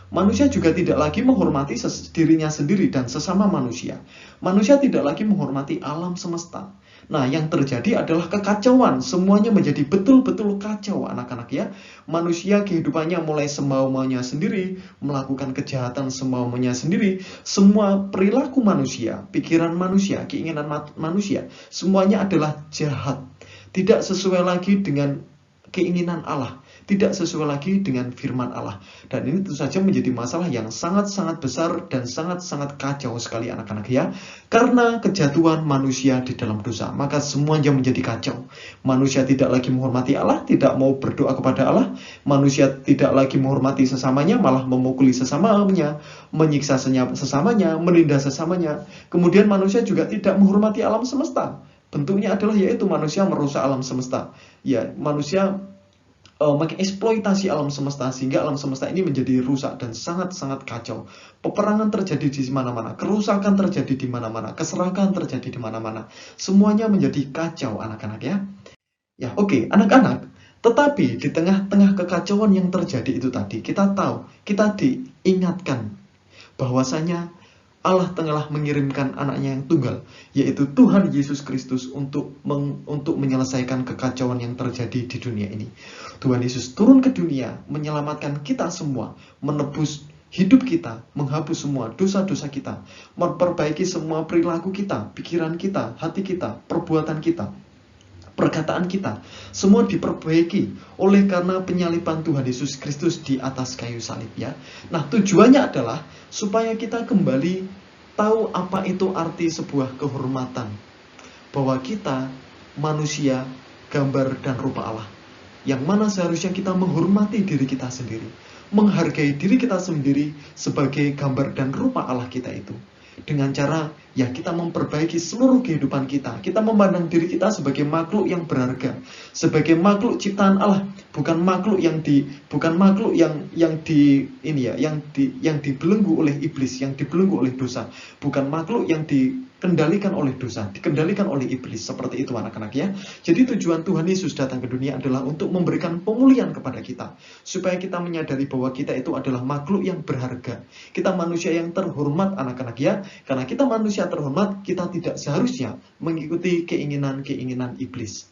Manusia juga tidak lagi menghormati dirinya sendiri dan sesama manusia. Manusia tidak lagi menghormati alam semesta. Nah, yang terjadi adalah kekacauan. Semuanya menjadi betul-betul kacau anak-anak ya. Manusia kehidupannya mulai semau-maunya sendiri, melakukan kejahatan semau-maunya sendiri. Semua perilaku manusia, pikiran manusia, keinginan manusia, semuanya adalah jahat. Tidak sesuai lagi dengan keinginan Allah, tidak sesuai lagi dengan firman Allah. Dan ini tentu saja menjadi masalah yang sangat-sangat besar dan sangat-sangat kacau sekali anak-anak ya. Karena kejatuhan manusia di dalam dosa, maka semuanya menjadi kacau. Manusia tidak lagi menghormati Allah, tidak mau berdoa kepada Allah. Manusia tidak lagi menghormati sesamanya, malah memukuli sesamanya, menyiksa sesamanya, menindas sesamanya. Kemudian manusia juga tidak menghormati alam semesta. Bentuknya adalah yaitu manusia merusak alam semesta. Ya, manusia mengeksploitasi alam semesta sehingga alam semesta ini menjadi rusak dan sangat-sangat kacau. Peperangan terjadi di mana-mana, kerusakan terjadi di mana-mana, keserakahan terjadi di mana-mana. Semuanya menjadi kacau anak-anak ya. Ya, oke, anak-anak. Tetapi di tengah-tengah kekacauan yang terjadi itu tadi, kita tahu, kita diingatkan bahwasanya Allah telah mengirimkan anaknya yang tunggal, yaitu Tuhan Yesus Kristus untuk menyelesaikan kekacauan yang terjadi di dunia ini. Tuhan Yesus turun ke dunia, menyelamatkan kita semua, menebus hidup kita, menghapus semua dosa-dosa kita, memperbaiki semua perilaku kita, pikiran kita, hati kita, perbuatan kita, perkataan kita, semua diperbaiki oleh karena penyaliban Tuhan Yesus Kristus di atas kayu salib ya. Nah, tujuannya adalah supaya kita kembali tahu apa itu arti sebuah kehormatan, bahwa kita manusia gambar dan rupa Allah, yang mana seharusnya kita menghormati diri kita sendiri, menghargai diri kita sendiri sebagai gambar dan rupa Allah kita itu. Dengan cara ya kita memperbaiki seluruh kehidupan kita. Kita memandang diri kita sebagai makhluk yang berharga, sebagai makhluk ciptaan Allah, bukan makhluk yang dibelenggu oleh iblis, yang dibelenggu oleh dosa, bukan makhluk yang dikendalikan oleh dosa, dikendalikan oleh iblis. Seperti itu anak-anak ya. Jadi tujuan Tuhan Yesus datang ke dunia adalah untuk memberikan pemulihan kepada kita, supaya kita menyadari bahwa kita itu adalah makhluk yang berharga. Kita manusia yang terhormat anak-anak ya. Karena kita manusia terhormat, kita tidak seharusnya mengikuti keinginan-keinginan iblis.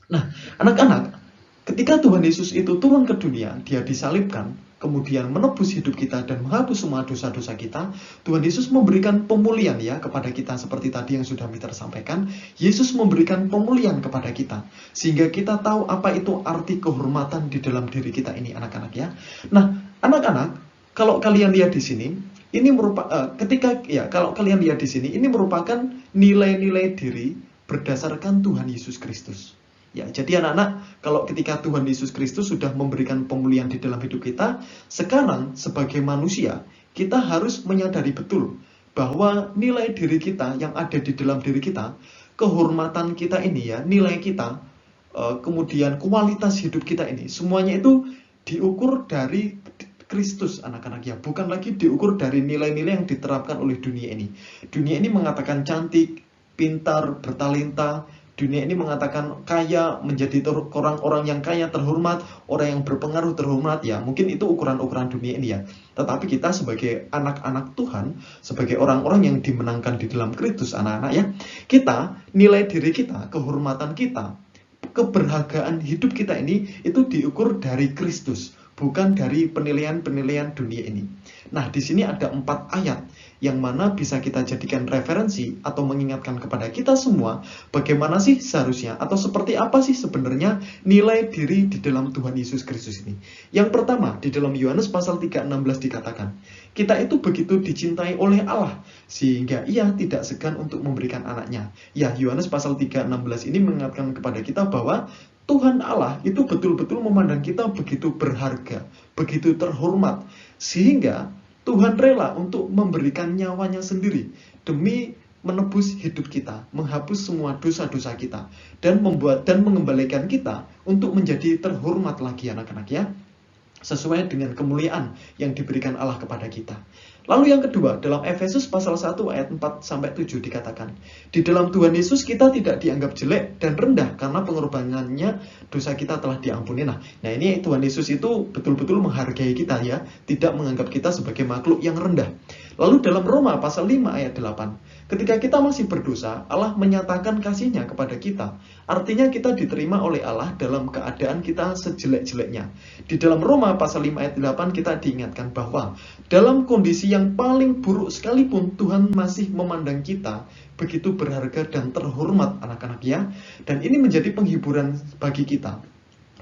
Nah, anak-anak, ketika Tuhan Yesus itu turun ke dunia, dia disalibkan, kemudian menebus hidup kita dan menghapus semua dosa-dosa kita, Tuhan Yesus memberikan pemulihan ya kepada kita, seperti tadi yang sudah Peter sampaikan. Yesus memberikan pemulihan kepada kita, sehingga kita tahu apa itu arti kehormatan di dalam diri kita ini anak-anak ya. Nah, anak-anak, kalau kalian lihat di sini, ini merupakan kalau kalian lihat di sini, ini merupakan nilai-nilai diri berdasarkan Tuhan Yesus Kristus. Ya, jadi anak-anak, kalau ketika Tuhan Yesus Kristus sudah memberikan pemulihan di dalam hidup kita, sekarang sebagai manusia, kita harus menyadari betul bahwa nilai diri kita yang ada di dalam diri kita, kehormatan kita ini ya, nilai kita, kemudian kualitas hidup kita ini, semuanya itu diukur dari Kristus anak-anak ya, bukan lagi diukur dari nilai-nilai yang diterapkan oleh dunia ini. Dunia ini mengatakan cantik, pintar, bertalenta. Dunia ini mengatakan kaya, menjadi orang-orang yang kaya terhormat, orang yang berpengaruh terhormat ya. Mungkin itu ukuran-ukuran dunia ini ya. Tetapi kita sebagai anak-anak Tuhan, sebagai orang-orang yang dimenangkan di dalam Kristus anak-anak ya, kita, nilai diri kita, kehormatan kita, keberhargaan hidup kita ini itu diukur dari Kristus, bukan dari penilaian-penilaian dunia ini. Nah, di sini ada 4 ayat yang mana bisa kita jadikan referensi atau mengingatkan kepada kita semua bagaimana sih seharusnya atau seperti apa sih sebenarnya nilai diri di dalam Tuhan Yesus Kristus ini. Yang pertama, di dalam Yohanes pasal 3:16 dikatakan, kita itu begitu dicintai oleh Allah sehingga ia tidak segan untuk memberikan anaknya. Ya, Yohanes pasal 3:16 ini mengingatkan kepada kita bahwa Tuhan Allah itu betul-betul memandang kita begitu berharga, begitu terhormat, sehingga Tuhan rela untuk memberikan nyawanya sendiri demi menebus hidup kita, menghapus semua dosa-dosa kita, dan mengembalikan kita untuk menjadi terhormat lagi anak-anak ya, sesuai dengan kemuliaan yang diberikan Allah kepada kita. Lalu yang kedua, dalam Efesus pasal 1 ayat 4-7 dikatakan, di dalam Tuhan Yesus kita tidak dianggap jelek dan rendah karena pengorbanannya dosa kita telah diampuni. Nah ini Tuhan Yesus itu betul-betul menghargai kita ya, tidak menganggap kita sebagai makhluk yang rendah. Lalu dalam Roma pasal 5 ayat 8, ketika kita masih berdosa, Allah menyatakan kasih-Nya kepada kita. Artinya kita diterima oleh Allah dalam keadaan kita sejelek-jeleknya. Di dalam Roma pasal 5 ayat 8 kita diingatkan bahwa dalam kondisi yang paling buruk sekalipun Tuhan masih memandang kita begitu berharga dan terhormat anak-anak ya. Dan ini menjadi penghiburan bagi kita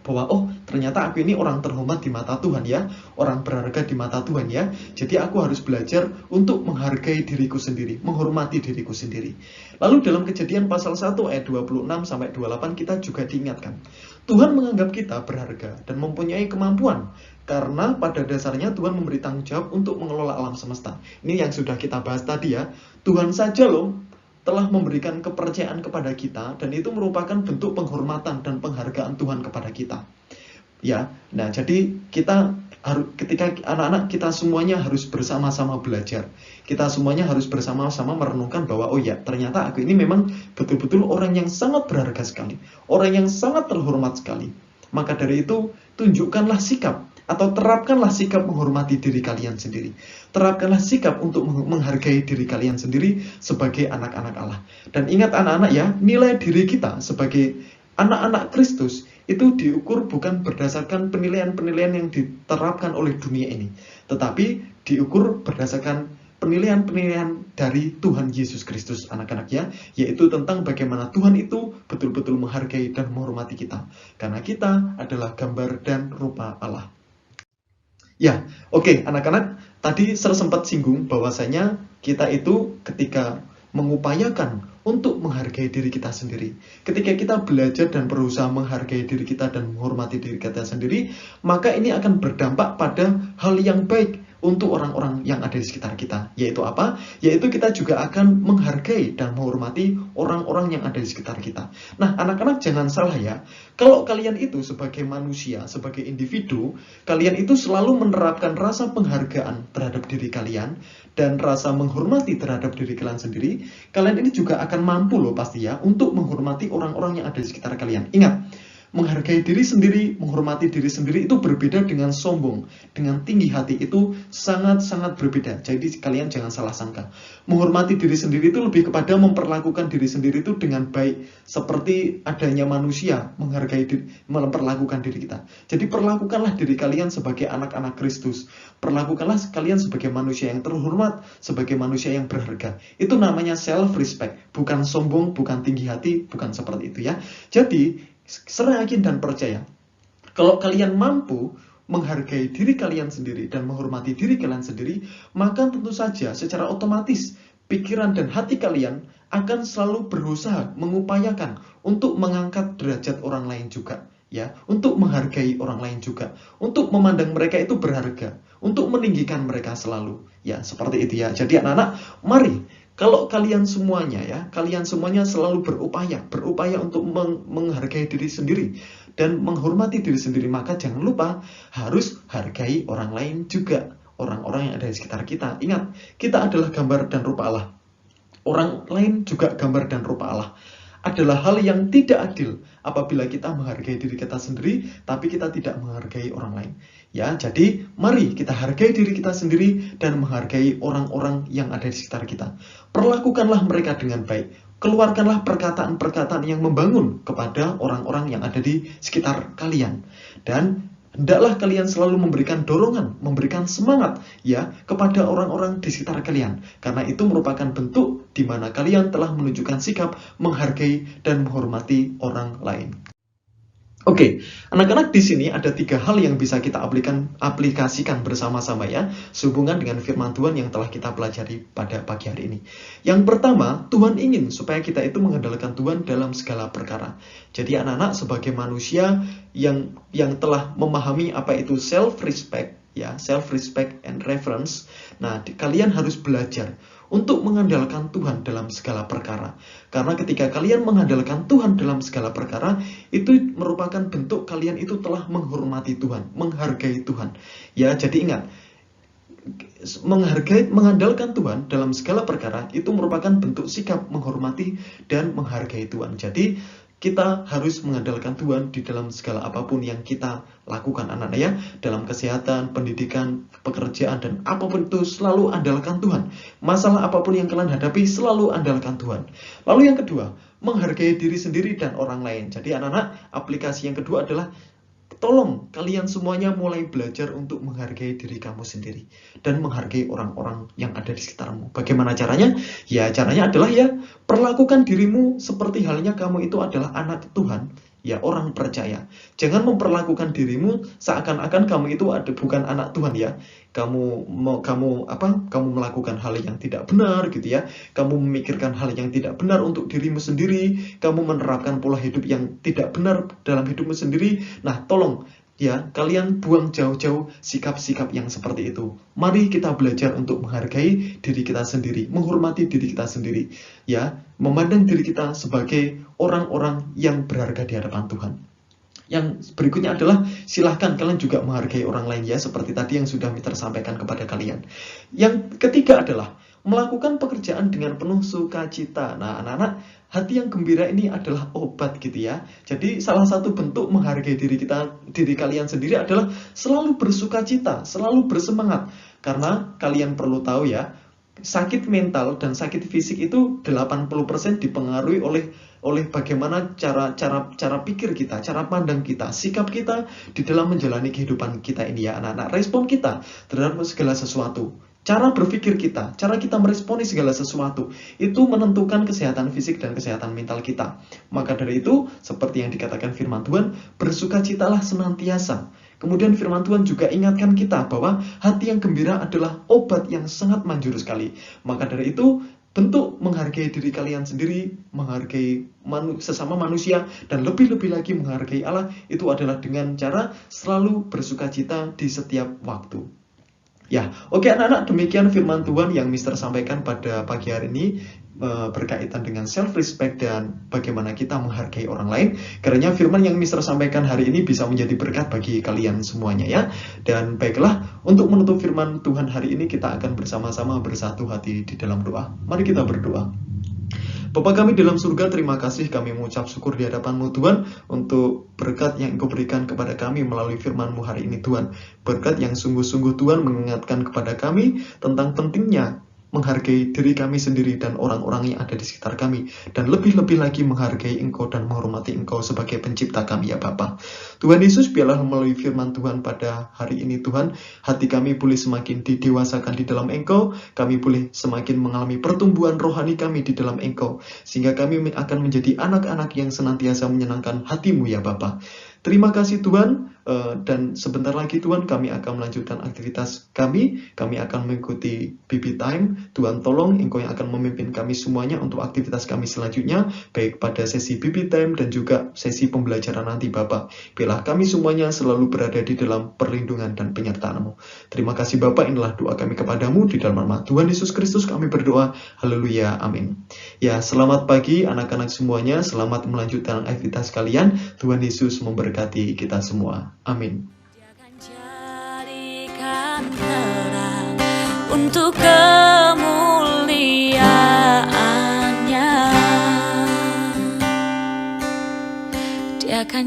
bahwa ternyata aku ini orang terhormat di mata Tuhan ya, orang berharga di mata Tuhan ya. Jadi aku harus belajar untuk menghargai diriku sendiri, menghormati diriku sendiri. Lalu dalam Kejadian pasal 1 ayat 26-28 kita juga diingatkan, Tuhan menganggap kita berharga dan mempunyai kemampuan, karena pada dasarnya Tuhan memberi tanggung jawab untuk mengelola alam semesta. Ini yang sudah kita bahas tadi ya, Tuhan saja loh telah memberikan kepercayaan kepada kita, dan itu merupakan bentuk penghormatan dan penghargaan Tuhan kepada kita. Ya, nah jadi kita harus, ketika anak-anak kita semuanya harus bersama-sama belajar. Kita semuanya harus bersama-sama merenungkan bahwa ternyata aku ini memang betul-betul orang yang sangat berharga sekali, orang yang sangat terhormat sekali. Maka dari itu tunjukkanlah sikap atau terapkanlah sikap menghormati diri kalian sendiri. Terapkanlah sikap untuk menghargai diri kalian sendiri sebagai anak-anak Allah. Dan ingat anak-anak ya, nilai diri kita sebagai anak-anak Kristus itu diukur bukan berdasarkan penilaian-penilaian yang diterapkan oleh dunia ini, tetapi diukur berdasarkan penilaian-penilaian dari Tuhan Yesus Kristus anak-anak ya, yaitu tentang bagaimana Tuhan itu betul-betul menghargai dan menghormati kita, karena kita adalah gambar dan rupa Allah. Ya, oke, anak-anak, tadi saya sempat singgung bahwasanya kita itu ketika mengupayakan untuk menghargai diri kita sendiri, ketika kita belajar dan berusaha menghargai diri kita dan menghormati diri kita sendiri, maka ini akan berdampak pada hal yang baik untuk orang-orang yang ada di sekitar kita. Yaitu apa? Yaitu kita juga akan menghargai dan menghormati orang-orang yang ada di sekitar kita. Nah, anak-anak jangan salah ya. Kalau kalian itu sebagai manusia, sebagai individu, kalian itu selalu menerapkan rasa penghargaan terhadap diri kalian dan rasa menghormati terhadap diri kalian sendiri, kalian ini juga akan mampu loh pasti ya untuk menghormati orang-orang yang ada di sekitar kalian. Ingat, menghargai diri sendiri, menghormati diri sendiri itu berbeda dengan sombong, dengan tinggi hati, itu sangat-sangat berbeda. Jadi kalian jangan salah sangka. Menghormati diri sendiri itu lebih kepada memperlakukan diri sendiri itu dengan baik, seperti adanya manusia menghargai diri, memperlakukan diri kita. Jadi perlakukanlah diri kalian sebagai anak-anak Kristus. Perlakukanlah kalian sebagai manusia yang terhormat, sebagai manusia yang berharga. Itu namanya self-respect, bukan sombong, bukan tinggi hati, bukan seperti itu ya. Jadi secara yakin dan percaya, kalau kalian mampu menghargai diri kalian sendiri dan menghormati diri kalian sendiri, maka tentu saja secara otomatis pikiran dan hati kalian akan selalu berusaha mengupayakan untuk mengangkat derajat orang lain juga, ya, untuk menghargai orang lain juga, untuk memandang mereka itu berharga, untuk meninggikan mereka selalu, ya, seperti itu ya. Jadi anak-anak, mari kalau kalian semuanya ya, kalian semuanya selalu berupaya untuk menghargai diri sendiri dan menghormati diri sendiri, maka jangan lupa harus hargai orang lain juga, orang-orang yang ada di sekitar kita. Ingat, kita adalah gambar dan rupa Allah. Orang lain juga gambar dan rupa Allah. Adalah hal yang tidak adil apabila kita menghargai diri kita sendiri, tapi kita tidak menghargai orang lain. Ya, jadi mari kita hargai diri kita sendiri dan menghargai orang-orang yang ada di sekitar kita. Perlakukanlah mereka dengan baik. Keluarkanlah perkataan-perkataan yang membangun kepada orang-orang yang ada di sekitar kalian. Dan hendaklah kalian selalu memberikan dorongan, memberikan semangat ya kepada orang-orang di sekitar kalian. Karena itu merupakan bentuk di mana kalian telah menunjukkan sikap menghargai dan menghormati orang lain. Oke, anak-anak, di sini ada 3 hal yang bisa kita aplikasikan bersama-sama ya, sehubungan dengan firman Tuhan yang telah kita pelajari pada pagi hari ini. Yang pertama, Tuhan ingin supaya kita itu mengandalkan Tuhan dalam segala perkara. Jadi anak-anak, sebagai manusia yang telah memahami apa itu self-respect, ya, self-respect and reverence, nah kalian harus belajar untuk mengandalkan Tuhan dalam segala perkara. Karena ketika kalian mengandalkan Tuhan dalam segala perkara, itu merupakan bentuk kalian itu telah menghormati Tuhan, menghargai Tuhan. Ya, jadi ingat, mengandalkan Tuhan dalam segala perkara itu merupakan bentuk sikap menghormati dan menghargai Tuhan. Jadi kita harus mengandalkan Tuhan di dalam segala apapun yang kita lakukan, anak-anak ya. Dalam kesehatan, pendidikan, pekerjaan, dan apapun itu selalu andalkan Tuhan. Masalah apapun yang kalian hadapi selalu andalkan Tuhan. Lalu yang kedua, menghargai diri sendiri dan orang lain. Jadi anak-anak, aplikasi yang kedua adalah tolong kalian semuanya mulai belajar untuk menghargai diri kamu sendiri dan menghargai orang-orang yang ada di sekitarmu. Bagaimana caranya? Ya, caranya adalah ya, perlakukan dirimu seperti halnya kamu itu adalah anak Tuhan, ya, orang percaya. Jangan memperlakukan dirimu seakan-akan kamu itu bukan anak Tuhan ya. Kamu melakukan hal yang tidak benar gitu ya. Kamu memikirkan hal yang tidak benar untuk dirimu sendiri. Kamu menerapkan pola hidup yang tidak benar dalam hidupmu sendiri. Nah, tolong ya, kalian buang jauh-jauh sikap-sikap yang seperti itu. Mari kita belajar untuk menghargai diri kita sendiri, menghormati diri kita sendiri, ya, memandang diri kita sebagai orang-orang yang berharga di hadapan Tuhan. Yang berikutnya adalah silahkan kalian juga menghargai orang lain ya, seperti tadi yang sudah Miter sampaikan kepada kalian. Yang ketiga adalah melakukan pekerjaan dengan penuh sukacita. Nah, anak-anak, hati yang gembira ini adalah obat gitu ya. Jadi salah satu bentuk menghargai diri kalian sendiri adalah selalu bersukacita, selalu bersemangat. Karena kalian perlu tahu ya, sakit mental dan sakit fisik itu 80% dipengaruhi oleh bagaimana cara pikir kita, cara pandang kita, sikap kita di dalam menjalani kehidupan kita ini ya, anak-anak. Respon kita terhadap segala sesuatu, cara berpikir kita, cara kita meresponi segala sesuatu, itu menentukan kesehatan fisik dan kesehatan mental kita. Maka dari itu, seperti yang dikatakan firman Tuhan, bersukacitalah senantiasa. Kemudian firman Tuhan juga ingatkan kita bahwa hati yang gembira adalah obat yang sangat manjur sekali. Maka dari itu, bentuk menghargai diri kalian sendiri, menghargai sesama manusia, dan lebih-lebih lagi menghargai Allah, itu adalah dengan cara selalu bersukacita di setiap waktu. Ya, oke anak-anak, demikian firman Tuhan yang Mister sampaikan pada pagi hari ini berkaitan dengan self-respect dan bagaimana kita menghargai orang lain. Kiranya firman yang Mister sampaikan hari ini bisa menjadi berkat bagi kalian semuanya ya. Dan baiklah, untuk menutup firman Tuhan hari ini kita akan bersama-sama bersatu hati di dalam doa. Mari kita berdoa. Bapa kami dalam surga, terima kasih kami mengucap syukur di hadapan-Mu Tuhan untuk berkat yang Engkau berikan kepada kami melalui firman-Mu hari ini Tuhan. Berkat yang sungguh-sungguh Tuhan mengingatkan kepada kami tentang pentingnya menghargai diri kami sendiri dan orang-orang yang ada di sekitar kami, dan lebih-lebih lagi menghargai Engkau dan menghormati Engkau sebagai pencipta kami ya Bapa. Tuhan Yesus, biarlah melalui firman Tuhan pada hari ini Tuhan, hati kami boleh semakin didewasakan di dalam Engkau, kami boleh semakin mengalami pertumbuhan rohani kami di dalam Engkau, sehingga kami akan menjadi anak-anak yang senantiasa menyenangkan hati-Mu ya Bapa. Terima kasih Tuhan, dan sebentar lagi Tuhan kami akan melanjutkan aktivitas kami akan mengikuti BB Time. Tuhan tolong Engkau yang akan memimpin kami semuanya untuk aktivitas kami selanjutnya, baik pada sesi BB Time dan juga sesi pembelajaran nanti Bapak. Biarlah kami semuanya selalu berada di dalam perlindungan dan penyertaan-Mu. Terima kasih Bapak, inilah doa kami kepadamu di dalam nama Tuhan Yesus Kristus kami berdoa. Haleluya, amin. Ya, selamat pagi anak-anak semuanya, selamat melanjutkan aktivitas kalian. Tuhan Yesus memberkati kita semua. Amin. Dia akan jadikan terang untuk kemuliaan-Nya. Dia akan